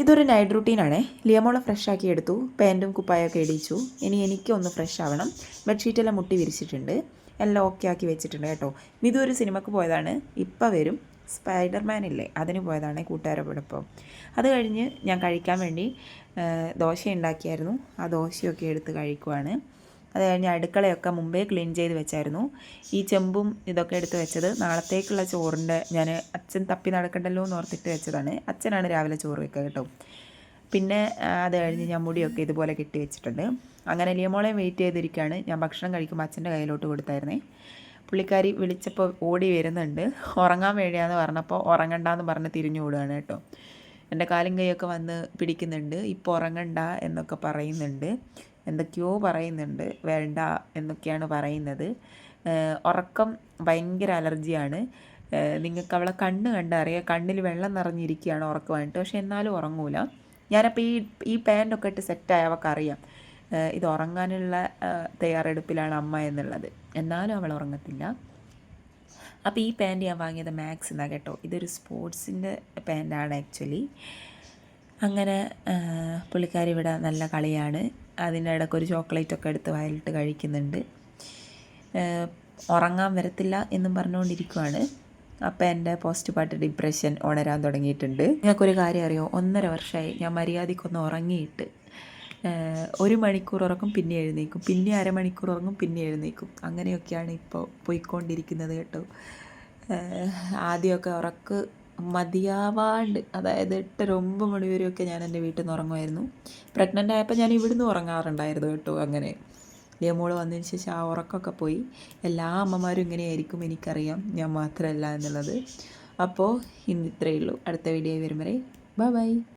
ഇതൊരു night റൂട്ടീനാണേ. ലിയമോളെ fresh ആക്കി എടുത്തു, പാൻറ്റും കുപ്പായൊക്കെ ഇടിച്ചു. ഇനി എനിക്കൊന്ന് ഫ്രഷ് ആവണം. ബെഡ്ഷീറ്റെല്ലാം മുട്ടി വിരിച്ചിട്ടുണ്ട്, എല്ലാം ഓക്കെ ആക്കി വെച്ചിട്ടുണ്ട് കേട്ടോ. മിതു ഒരു സിനിമക്ക് പോയതാണ്, ഇപ്പം വരും. സ്പൈഡർമാൻ ഇല്ലേ, അതിന് പോയതാണ് കൂട്ടുകാരോടൊപ്പം. അത് കഴിഞ്ഞ് ഞാൻ കഴിക്കാൻ വേണ്ടി ദോശ ഉണ്ടാക്കിയായിരുന്നു. ആ ദോശയൊക്കെ എടുത്ത് കഴിക്കുവാണ്. അത് കഴിഞ്ഞ് അടുക്കളയൊക്കെ മുമ്പേ ക്ലീൻ ചെയ്ത് വെച്ചായിരുന്നു. ഈ ചെമ്പും ഇതൊക്കെ എടുത്ത് വെച്ചത് നാളത്തേക്കുള്ള ചോറിൻ്റെ ഞാൻ അച്ഛൻ തപ്പി നടക്കണ്ടല്ലോ എന്ന് ഓർത്തിട്ട് വെച്ചതാണ്. അച്ഛനാണ് രാവിലെ ചോറ് വെക്കുക കേട്ടോ. പിന്നെ അത് കഴിഞ്ഞ് ഞാൻ മുടിയൊക്കെ ഇതുപോലെ കെട്ടി വെച്ചിട്ടുണ്ട്. അങ്ങനെ ലിയമോളെയും വെയിറ്റ് ചെയ്തിരിക്കുകയാണ്. ഞാൻ ഭക്ഷണം കഴിക്കുമ്പോൾ അച്ഛൻ്റെ കയ്യിലോട്ട് കൊടുത്തായിരുന്നേ. പുള്ളിക്കാരി വിളിച്ചപ്പോൾ ഓടി വരുന്നുണ്ട്. ഉറങ്ങാൻ വേണ്ടിയാന്ന് പറഞ്ഞപ്പോൾ ഉറങ്ങണ്ടെന്ന് പറഞ്ഞ് തിരിഞ്ഞു ഓടുകയാണ് കേട്ടോ. എൻ്റെ കാലും കൈയൊക്കെ വന്ന് പിടിക്കുന്നുണ്ട്. ഇപ്പോൾ ഉറങ്ങണ്ട എന്നൊക്കെ പറയുന്നുണ്ട്, എന്തൊക്കെയോ പറയുന്നുണ്ട്, വേണ്ട എന്നൊക്കെയാണ് പറയുന്നത്. ഉറക്കം ഭയങ്കര അലർജിയാണ്. നിങ്ങൾക്ക് അവളെ കണ്ണ് കണ്ടറിയാം, കണ്ണിൽ വെള്ളം നിറഞ്ഞിരിക്കുകയാണ് ഉറക്കമായിട്ട്. പക്ഷെ എന്നാലും ഉറങ്ങൂല. ഞാനപ്പോൾ ഈ പാൻറ്റൊക്കെ ഇട്ട് സെറ്റായ അവൾക്കറിയാം ഇത് ഉറങ്ങാനുള്ള തയ്യാറെടുപ്പിലാണ് അമ്മ എന്നുള്ളത്. എന്നാലും അവൾ ഉറങ്ങത്തില്ല. അപ്പോൾ ഈ പാൻറ്റ് ഞാൻ വാങ്ങിയത് മാക്സ് എന്നാണ് കേട്ടോ. ഇതൊരു സ്പോർട്സിൻ്റെ പാൻറ്റാണ് ആക്ച്വലി. അങ്ങനെ പുള്ളിക്കാരി ഇവിടെ നല്ല കളിയാണ്. അതിൻ്റെ ഇടയ്ക്ക് ഒരു ചോക്ലേറ്റൊക്കെ എടുത്ത് വയലിട്ട് കഴിക്കുന്നുണ്ട്. ഉറങ്ങാൻ വരത്തില്ല എന്നും പറഞ്ഞുകൊണ്ടിരിക്കുവാണ്. അപ്പം എൻ്റെ പോസ്റ്റ് പാർട്ട് ഡിപ്രഷൻ ഉണരാൻ തുടങ്ങിയിട്ടുണ്ട്. നിങ്ങൾക്കൊരു കാര്യം അറിയോ, 1.5 വർഷമായി ഞാൻ മര്യാദയ്ക്കൊന്ന് ഉറങ്ങിയിട്ട്. 1 മണിക്കൂർ ഉറങ്ങും, പിന്നെ എഴുന്നേക്കും, പിന്നെ അരമണിക്കൂർ ഉറങ്ങും, പിന്നെ എഴുന്നേക്കും. അങ്ങനെയൊക്കെയാണ് ഇപ്പോൾ പോയിക്കൊണ്ടിരിക്കുന്നത് കേട്ടോ. ആദ്യമൊക്കെ ഉറക്ക് മതിയാവാണ്ട്, അതായത് 8-9 മണി വരെയൊക്കെ ഞാൻ എൻ്റെ വീട്ടിൽ നിന്ന് ഉറങ്ങുമായിരുന്നു. പ്രഗ്നൻ്റ് ആയപ്പോൾ ഞാൻ ഇവിടുന്ന് ഉറങ്ങാറുണ്ടായിരുന്നു കേട്ടോ. അങ്ങനെ ലിയമോള് വന്നതിന് ശേഷം ആ ഉറക്കമൊക്കെ പോയി. എല്ലാ അമ്മമാരും ഇങ്ങനെയായിരിക്കും, എനിക്കറിയാം, ഞാൻ മാത്രമല്ല എന്നുള്ളത്. അപ്പോൾ ഇന്ന് ഇത്രയേ ഉള്ളൂ. അടുത്ത വീഡിയോ വരും വരെ ബൈ ബൈ.